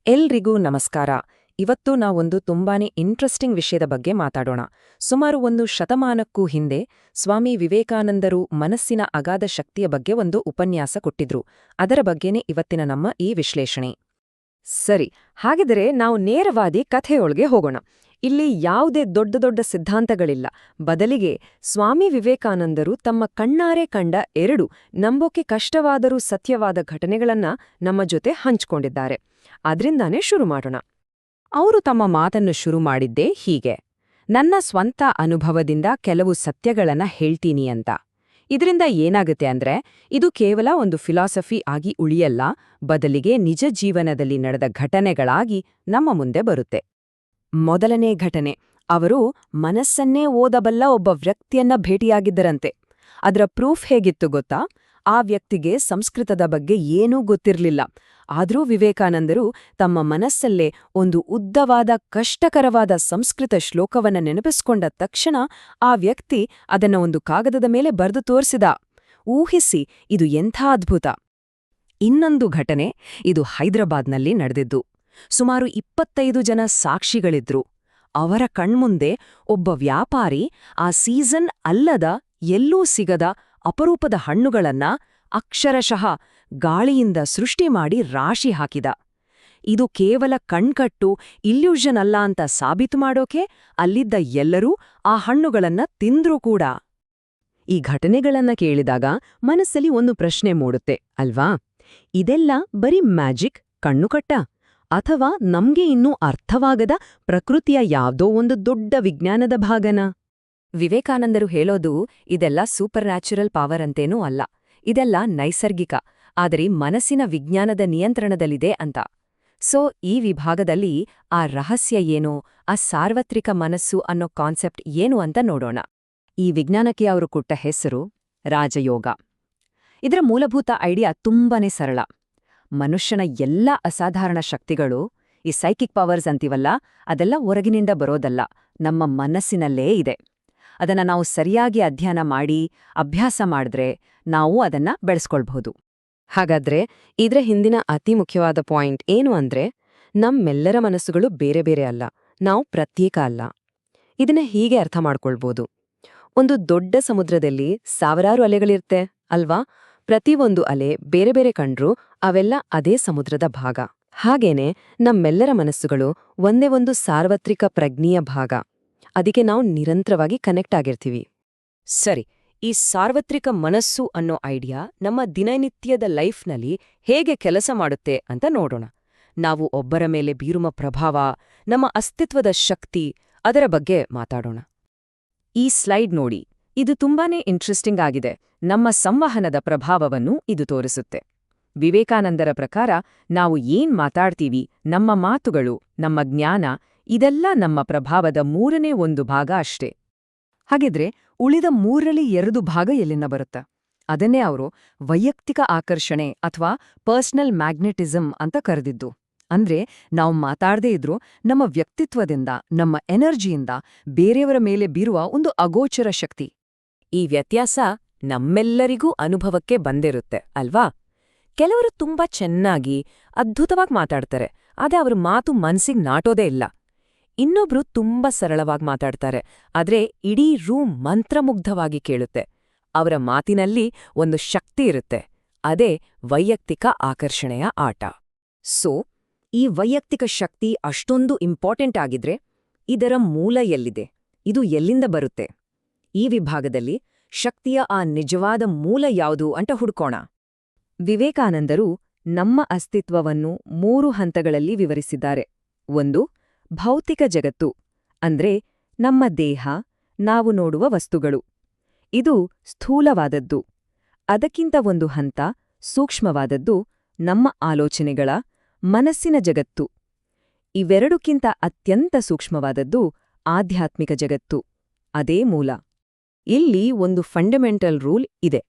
ಎಲ್ರಿಗೂ ನಮಸ್ಕಾರ. ಇವತ್ತು ನಾವೊಂದು ತುಂಬಾನೇ ಇಂಟ್ರೆಸ್ಟಿಂಗ್ ವಿಷಯದ ಬಗ್ಗೆ ಮಾತಾಡೋಣ. ಸುಮಾರು ಒಂದು ಶತಮಾನಕ್ಕೂ ಹಿಂದೆ ಸ್ವಾಮಿ ವಿವೇಕಾನಂದರು ಮನಸ್ಸಿನ ಅಗಾಧ ಶಕ್ತಿಯ ಬಗ್ಗೆ ಒಂದು ಉಪನ್ಯಾಸ ಕೊಟ್ಟಿದ್ರು. ಅದರ ಬಗ್ಗೆನೇ ಇವತ್ತಿನ ನಮ್ಮ ಈ ವಿಶ್ಲೇಷಣೆ. ಸರಿ, ಹಾಗಿದ್ರೆ ನಾವು ನೇರವಾದಿ ಕಥೆಯೊಳಗೆ ಹೋಗೋಣ. ಇಲ್ಲಿ ಯಾವುದೇ ದೊಡ್ಡ ದೊಡ್ಡ ಸಿದ್ಧಾಂತಗಳಿಲ್ಲ. ಬದಲಿಗೆ ಸ್ವಾಮಿ ವಿವೇಕಾನಂದರು ತಮ್ಮ ಕಣ್ಣಾರೆ ಕಂಡ ಎರಡು ನಂಬೋಕೆ ಕಷ್ಟವಾದರೂ ಸತ್ಯವಾದ ಘಟನೆಗಳನ್ನ ನಮ್ಮ ಜೊತೆ ಹಂಚಿಕೊಂಡಿದ್ದಾರೆ. ಅದ್ರಿಂದಾನೇ ಶುರು ಮಾಡೋಣ. ಅವರು ತಮ್ಮ ಮಾತನ್ನು ಶುರು ಮಾಡಿದ್ದೇ ಹೀಗೆ: ನನ್ನ ಸ್ವಂತ ಅನುಭವದಿಂದ ಕೆಲವು ಸತ್ಯಗಳನ್ನ ಹೇಳ್ತೀನಿ ಅಂತ. ಇದರಿಂದ ಏನಾಗುತ್ತೆ ಅಂದ್ರೆ, ಇದು ಕೇವಲ ಒಂದು ಫಿಲಾಸಫಿ ಆಗಿ ಉಳಿಯಲ್ಲ, ಬದಲಿಗೆ ನಿಜ ಜೀವನದಲ್ಲಿ ನಡೆದ ಘಟನೆಗಳಾಗಿ ನಮ್ಮ ಮುಂದೆ ಬರುತ್ತೆ. ಮೊದಲನೇ ಘಟನೆ: ಅವರು ಮನಸ್ಸನ್ನೇ ಓದಬಲ್ಲ ಒಬ್ಬ ವ್ಯಕ್ತಿಯನ್ನ ಭೇಟಿಯಾಗಿದ್ದರಂತೆ. ಅದರ ಪ್ರೂಫ್ ಹೇಗಿತ್ತು ಗೊತ್ತಾ? ಆ ವ್ಯಕ್ತಿಗೆ ಸಂಸ್ಕೃತದ ಬಗ್ಗೆ ಏನೂ ಗೊತ್ತಿರ್ಲಿಲ್ಲ. ಆದರೂ ವಿವೇಕಾನಂದರು ತಮ್ಮ ಮನಸ್ಸಲ್ಲೇ ಒಂದು ಉದ್ದವಾದ ಕಷ್ಟಕರವಾದ ಸಂಸ್ಕೃತ ಶ್ಲೋಕವನ್ನ ನೆನಪಿಸ್ಕೊಂಡ ತಕ್ಷಣ ಆ ವ್ಯಕ್ತಿ ಅದನ್ನ ಒಂದು ಕಾಗದದ ಮೇಲೆ ಬರೆದು ತೋರಿಸಿದ. ಊಹಿಸಿ, ಇದು ಎಂಥ ಅದ್ಭುತ! ಇನ್ನೊಂದು ಘಟನೆ, ಇದು ಹೈದರಾಬಾದ್ನಲ್ಲಿ ನಡೆದಿದ್ದು. ಸುಮಾರು 25 ಜನ ಸಾಕ್ಷಿಗಳಿದ್ರು. ಅವರ ಕಣ್ಮುಂದೆ ಒಬ್ಬ ವ್ಯಾಪಾರಿ ಆ ಸೀಸನ್ ಅಲ್ಲದ, ಎಲ್ಲೂ ಸಿಗದ ಅಪರೂಪದ ಹಣ್ಣುಗಳನ್ನ ಅಕ್ಷರಶಃ ಗಾಳಿಯಿಂದ ಸೃಷ್ಟಿ ಮಾಡಿ ರಾಶಿ ಹಾಕಿದ. ಇದು ಕೇವಲ ಕಣ್ಕಟ್ಟು, ಇಲ್ಯೂಷನ್ ಅಲ್ಲ ಅಂತ ಸಾಬೀತು ಮಾಡೋಕೆ ಅಲ್ಲಿದ್ದ ಎಲ್ಲರೂ ಆ ಹಣ್ಣುಗಳನ್ನ ತಿಂದ್ರೂ ಕೂಡ. ಈ ಘಟನೆಗಳನ್ನ ಕೇಳಿದಾಗ ಮನಸ್ಸಲ್ಲಿ ಒಂದು ಪ್ರಶ್ನೆ ಮೂಡುತ್ತೆ ಅಲ್ವಾ? ಇದೆಲ್ಲ ಬರೀ ಮ್ಯಾಜಿಕ್, ಕಣ್ಣುಕಟ್ಟ, ಅಥವಾ ನಮ್ಗೆ ಇನ್ನೂ ಅರ್ಥವಾಗದ ಪ್ರಕೃತಿಯ ಯಾವ್ದೋ ಒಂದು ದೊಡ್ಡ ವಿಜ್ಞಾನದ ಭಾಗನಾ? ವಿವೇಕಾನಂದರು ಹೇಳೋದು ಇದೆಲ್ಲ ಸೂಪರ್ ನ್ಯಾಚುರಲ್ ಪವರ್ ಅಂತೇನೂ ಅಲ್ಲ, ಇದೆಲ್ಲ ನೈಸರ್ಗಿಕ, ಆದರೆ ಮನಸ್ಸಿನ ವಿಜ್ಞಾನದ ನಿಯಂತ್ರಣದಲ್ಲಿದೆ ಅಂತ. ಸೊ ಈ ವಿಭಾಗದಲ್ಲಿ ಆ ರಹಸ್ಯ ಏನು, ಆ ಸಾರ್ವತ್ರಿಕ ಮನಸ್ಸು ಅನ್ನೋ ಕಾನ್ಸೆಪ್ಟ್ ಏನು ಅಂತ ನೋಡೋಣ. ಈ ವಿಜ್ಞಾನಕ್ಕೆ ಅವರು ಕೊಟ್ಟ ಹೆಸರು ರಾಜಯೋಗ. ಇದರ ಮೂಲಭೂತ ಐಡಿಯಾ ತುಂಬಾನೇ ಸರಳ. ಮನುಷ್ಯನ ಎಲ್ಲ ಅಸಾಧಾರಣ ಶಕ್ತಿಗಳು, ಈ ಸೈಕಿಕ್ ಪವರ್ಸ್ ಅಂತೀವಲ್ಲ, ಅದೆಲ್ಲ ಹೊರಗಿನಿಂದ ಬರೋದಲ್ಲ, ನಮ್ಮ ಮನಸ್ಸಿನಲ್ಲೇ ಇದೆ. ಅದನ್ನ ನಾವು ಸರಿಯಾಗಿ ಅಧ್ಯಯನ ಮಾಡಿ ಅಭ್ಯಾಸ ಮಾಡಿದ್ರೆ ನಾವು ಅದನ್ನ ಬೆಳೆಸ್ಕೊಳ್ಬಹುದು. ಹಾಗಾದ್ರೆ ಇದ್ರ ಹಿಂದಿನ ಅತಿ ಮುಖ್ಯವಾದ ಪಾಯಿಂಟ್ ಏನು ಅಂದ್ರೆ, ನಮ್ಮೆಲ್ಲರ ಮನಸ್ಸುಗಳು ಬೇರೆ ಬೇರೆ ಅಲ್ಲ, ನಾವು ಪ್ರತ್ಯೇಕ ಅಲ್ಲ. ಇದನ್ನ ಹೀಗೆ ಅರ್ಥ ಮಾಡ್ಕೊಳ್ಬೋದು: ಒಂದು ದೊಡ್ಡ ಸಮುದ್ರದಲ್ಲಿ ಸಾವಿರಾರು ಅಲೆಗಳಿರ್ತೆ ಅಲ್ವಾ? ಪ್ರತಿಯೊಂದು ಅಲೆ ಬೇರೆ ಬೇರೆ ಕಂಡ್ರೂ ಅವೆಲ್ಲ ಅದೇ ಸಮುದ್ರದ ಭಾಗ. ಹಾಗೇನೆ ನಮ್ಮೆಲ್ಲರ ಮನಸ್ಸುಗಳು ಒಂದೇ ಒಂದು ಸಾರ್ವತ್ರಿಕ ಪ್ರಜ್ಞೆಯ ಭಾಗ. ಅದಕ್ಕೆ ನಾವು ನಿರಂತರವಾಗಿ ಕನೆಕ್ಟ್ ಆಗಿರ್ತೀವಿ. ಸರಿ, ಈ ಸಾರ್ವತ್ರಿಕ ಮನಸ್ಸು ಅನ್ನೋ ಐಡಿಯಾ ನಮ್ಮ ದಿನನಿತ್ಯದ ಲೈಫ್ನಲ್ಲಿ ಹೇಗೆ ಕೆಲಸ ಮಾಡುತ್ತೆ ಅಂತ ನೋಡೋಣ. ನಾವು ಒಬ್ಬರ ಮೇಲೆ ಬೀರುವ ಪ್ರಭಾವ, ನಮ್ಮ ಅಸ್ತಿತ್ವದ ಶಕ್ತಿ, ಅದರ ಬಗ್ಗೆ ಮಾತಾಡೋಣ. ಈ ಸ್ಲೈಡ್ ನೋಡಿ, ಇದು ತುಂಬಾನೇ ಇಂಟ್ರೆಸ್ಟಿಂಗ್ ಆಗಿದೆ. ನಮ್ಮ ಸಂವಹನದ ಪ್ರಭಾವವನ್ನು ಇದು ತೋರಿಸುತ್ತೆ. ವಿವೇಕಾನಂದರ ಪ್ರಕಾರ ನಾವು ಏನ್ ಮಾತಾಡ್ತೀವಿ, ನಮ್ಮ ಮಾತುಗಳು, ನಮ್ಮ ಜ್ಞಾನ, ಇದೆಲ್ಲ ನಮ್ಮ ಪ್ರಭಾವದ 3ನೇ ಒಂದು ಭಾಗ ಅಷ್ಟೇ. ಹಾಗಿದ್ರೆ ಉಳಿದ 3ರಲ್ಲಿ 2 ಭಾಗ ಎಲ್ಲಿಂದ ಬರುತ್ತೆ? ಅದನ್ನೇ ಅವರು ವೈಯಕ್ತಿಕ ಆಕರ್ಷಣೆ ಅಥವಾ ಪರ್ಸನಲ್ ಮ್ಯಾಗ್ನೆಟಿಸಮ್ ಅಂತ ಕರೆದಿದ್ದು. ಅಂದ್ರೆ ನಾವು ಮಾತಾಡದೇ ಇದ್ರೂ ನಮ್ಮ ವ್ಯಕ್ತಿತ್ವದಿಂದ, ನಮ್ಮ ಎನರ್ಜಿಯಿಂದ ಬೇರೆಯವರ ಮೇಲೆ ಬೀರುವ ಒಂದು ಅಗೋಚರ ಶಕ್ತಿ. ಈ ವ್ಯತ್ಯಾಸ ನಮ್ಮೆಲ್ಲರಿಗೂ ಅನುಭವಕ್ಕೆ ಬಂದಿರುತ್ತೆ ಅಲ್ವಾ? ಕೆಲವರು ತುಂಬಾ ಚೆನ್ನಾಗಿ, ಅದ್ಭುತವಾಗಿ ಮಾತಾಡ್ತಾರೆ, ಆದ್ರೆ ಅವ್ರ ಮಾತು ಮನ್ಸಿಗೆ ನಾಟೋದೇ ಇಲ್ಲ. ಇನ್ನೊಬ್ರು ತುಂಬಾ ಸರಳವಾಗಿ ಮಾತಾಡ್ತಾರೆ, ಆದ್ರೆ ಇಡೀ ರೂಮ್ ಮಂತ್ರಮುಗ್ಧವಾಗಿ ಕೇಳುತ್ತೆ. ಅವರ ಮಾತಿನಲ್ಲಿ ಒಂದು ಶಕ್ತಿ ಇರುತ್ತೆ. ಅದೇ ವೈಯಕ್ತಿಕ ಆಕರ್ಷಣೆಯ ಆಟ. ಸೊ ಈ ವೈಯಕ್ತಿಕ ಶಕ್ತಿ ಅಷ್ಟೊಂದು ಇಂಪಾರ್ಟೆಂಟ್ ಆಗಿದ್ರೆ ಇದರ ಮೂಲ ಎಲ್ಲಿದೆ? ಇದು ಎಲ್ಲಿಂದ ಬರುತ್ತೆ? ಈ ವಿಭಾಗದಲ್ಲಿ ಶಕ್ತಿಯ ಆ ನಿಜವಾದ ಮೂಲ ಯಾವುದು ಅಂತ ಹುಡ್ಕೋಣ. ವಿವೇಕಾನಂದರು ನಮ್ಮ ಅಸ್ತಿತ್ವವನ್ನು 3 ಹಂತಗಳಲ್ಲಿ ವಿವರಿಸಿದ್ದಾರೆ. 1, ಭೌತಿಕ ಜಗತ್ತು, ಅಂದ್ರೆ ನಮ್ಮ ದೇಹ, ನಾವು ನೋಡುವ ವಸ್ತುಗಳು. ಇದು ಸ್ಥೂಲವಾದದ್ದು. ಅದಕ್ಕಿಂತ ಒಂದು ಹಂತ ಸೂಕ್ಷ್ಮವಾದದ್ದು, ನಮ್ಮ ಆಲೋಚನೆಗಳ, ಮನಸ್ಸಿನ ಜಗತ್ತು. ಇವೆರಡಕ್ಕಿಂತ ಅತ್ಯಂತ ಸೂಕ್ಷ್ಮವಾದದ್ದು ಆಧ್ಯಾತ್ಮಿಕ ಜಗತ್ತು. ಅದೇ ಮೂಲ. ಇಲ್ಲಿ ಒಂದು ಫಂಡಮೆಂಟಲ್ ರೂಲ್ ಇದೆ.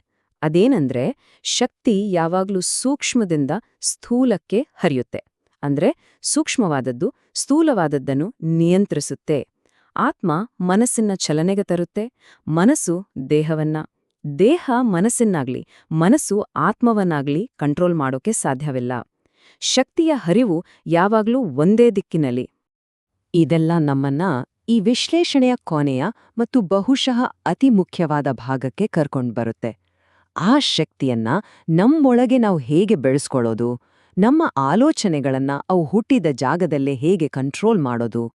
ಅದೇನಂದ್ರೆ, ಶಕ್ತಿ ಯಾವಾಗ್ಲೂ ಸೂಕ್ಷ್ಮದಿಂದ ಸ್ಥೂಲಕ್ಕೆ ಹರಿಯುತ್ತೆ. ಅಂದ್ರೆ ಸೂಕ್ಷ್ಮವಾದದ್ದು ಸ್ಥೂಲವಾದದ್ದನ್ನು ನಿಯಂತ್ರಿಸುತ್ತೆ. ಆತ್ಮ ಮನಸ್ಸಿನ ಚಲನೆಗೆ ತರುತ್ತೆ, ಮನಸ್ಸು ದೇಹವನ್ನ, ದೇಹ ಮನಸ್ಸನ್ನಾಗ್ಲಿ, ಮನಸ್ಸು ಆತ್ಮವನ್ನಾಗ್ಲಿ ಕಂಟ್ರೋಲ್ ಮಾಡೋಕೆ ಸಾಧ್ಯವಿಲ್ಲ. ಶಕ್ತಿಯ ಹರಿವು ಯಾವಾಗ್ಲೂ ಒಂದೇ ದಿಕ್ಕಿನಲ್ಲಿ. ಇದೆಲ್ಲ ನಮ್ಮನ್ನ ಈ ವಿಶ್ಲೇಷಣೆಯ ಕೊನೆಯ ಮತ್ತು ಬಹುಶಃ ಅತಿ ಮುಖ್ಯವಾದ ಭಾಗಕ್ಕೆ ಕರ್ಕೊಂಡ್ಬರುತ್ತೆ. ಆ ಶಕ್ತಿಯನ್ನ ನಮ್ಮೊಳಗೆ ನಾವು ಹೇಗೆ ಬೆಳೆಸ್ಕೊಳ್ಳೋದು, ನಮ್ಮ ಆಲೋಚನೆಗಳನ್ನ ಅವು ಹುಟ್ಟಿದ ಜಾಗದಲ್ಲೇ ಹೇಗೆ ಕಂಟ್ರೋಲ್ ಮಾಡೋದು.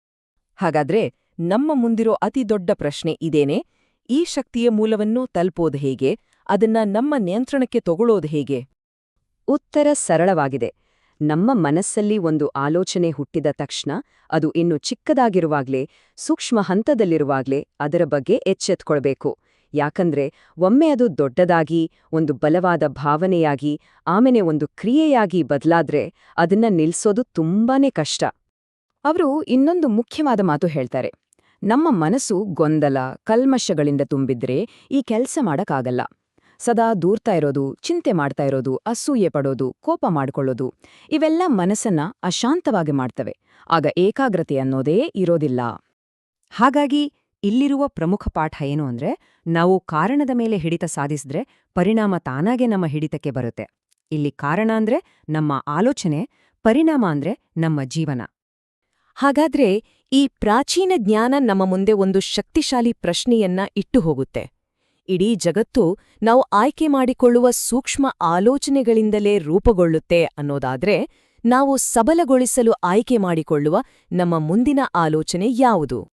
ಹಾಗಾದ್ರೆ ನಮ್ಮ ಮುಂದಿರೋ ಅತಿ ದೊಡ್ಡ ಪ್ರಶ್ನೆ ಇದೇನೆ, ಈ ಶಕ್ತಿಯ ಮೂಲವನ್ನು ತಲುಪೋದು ಹೇಗೆ, ಅದನ್ನ ನಮ್ಮ ನಿಯಂತ್ರಣಕ್ಕೆ ತಗೊಳ್ಳೋದು ಹೇಗೆ? ಉತ್ತರ ಸರಳವಾಗಿದೆ. ನಮ್ಮ ಮನಸ್ಸಲ್ಲಿ ಒಂದು ಆಲೋಚನೆ ಹುಟ್ಟಿದ ತಕ್ಷಣ ಅದು ಇನ್ನು ಚಿಕ್ಕದಾಗಿರುವಾಗ್ಲೇ, ಸೂಕ್ಷ್ಮ ಹಂತದಲ್ಲಿರುವಾಗ್ಲೇ ಅದರ ಬಗ್ಗೆ ಎಚ್ಚೆತ್ಕೊಳ್ಬೇಕು. ಯಾಕಂದ್ರೆ ಒಮ್ಮೆ ಅದು ದೊಡ್ಡದಾಗಿ, ಒಂದು ಬಲವಾದ ಭಾವನೆಯಾಗಿ, ಆಮೇಲೆ ಒಂದು ಕ್ರಿಯೆಯಾಗಿ ಬದಲಾದ್ರೆ ಅದನ್ನ ನಿಲ್ಸೋದು ತುಂಬಾನೇ ಕಷ್ಟ. ಅವರು ಇನ್ನೊಂದು ಮುಖ್ಯವಾದ ಮಾತು ಹೇಳ್ತಾರೆ. ನಮ್ಮ ಮನಸ್ಸು ಗೊಂದಲ, ಕಲ್ಮಶಗಳಿಂದ ತುಂಬಿದ್ರೆ ಈ ಕೆಲ್ಸ ಮಾಡಕ್ಕಾಗಲ್ಲ. ಸದಾ ದೂರ್ತಾ ಇರೋದು, ಚಿಂತೆ ಮಾಡ್ತಾ ಇರೋದು, ಅಸೂಯೆ ಪಡೋದು, ಕೋಪ ಮಾಡ್ಕೊಳ್ಳೋದು ಇವೆಲ್ಲ ಮನಸ್ಸನ್ನ ಅಶಾಂತವಾಗಿ ಮಾಡ್ತವೆ. ಆಗ ಏಕಾಗ್ರತೆ ಅನ್ನೋದೇ ಇರೋದಿಲ್ಲ. ಹಾಗಾಗಿ ಇಲ್ಲಿರುವ ಪ್ರಮುಖ ಪಾಠ ಏನು ಅಂದ್ರೆ, ನಾವು ಕಾರಣದ ಮೇಲೆ ಹಿಡಿತ ಸಾಧಿಸಿದ್ರೆ ಪರಿಣಾಮ ತಾನಾಗೆ ನಮ್ಮ ಹಿಡಿತಕ್ಕೆ ಬರುತ್ತೆ. ಇಲ್ಲಿ ಕಾರಣ ಅಂದ್ರೆ ನಮ್ಮ ಆಲೋಚನೆ, ಪರಿಣಾಮ ಅಂದ್ರೆ ನಮ್ಮ ಜೀವನ. ಹಾಗಾದ್ರೆ ಈ ಪ್ರಾಚೀನ ಜ್ಞಾನ ನಮ್ಮ ಮುಂದೆ ಒಂದು ಶಕ್ತಿಶಾಲಿ ಪ್ರಶ್ನೆಯನ್ನ ಇಟ್ಟು ಹೋಗುತ್ತೆ. ಇಡೀ ಜಗತ್ತು ನಾವು ಆಯ್ಕೆ ಮಾಡಿಕೊಳ್ಳುವ ಸೂಕ್ಷ್ಮ ಆಲೋಚನೆಗಳಿಂದಲೇ ರೂಪುಗೊಳ್ಳುತ್ತೆ ಅನ್ನೋದಾದ್ರೆ, ನಾವು ಸಬಲಗೊಳಿಸಲು ಆಯ್ಕೆ ಮಾಡಿಕೊಳ್ಳುವ ನಮ್ಮ ಮುಂದಿನ ಆಲೋಚನೆ ಯಾವುದು?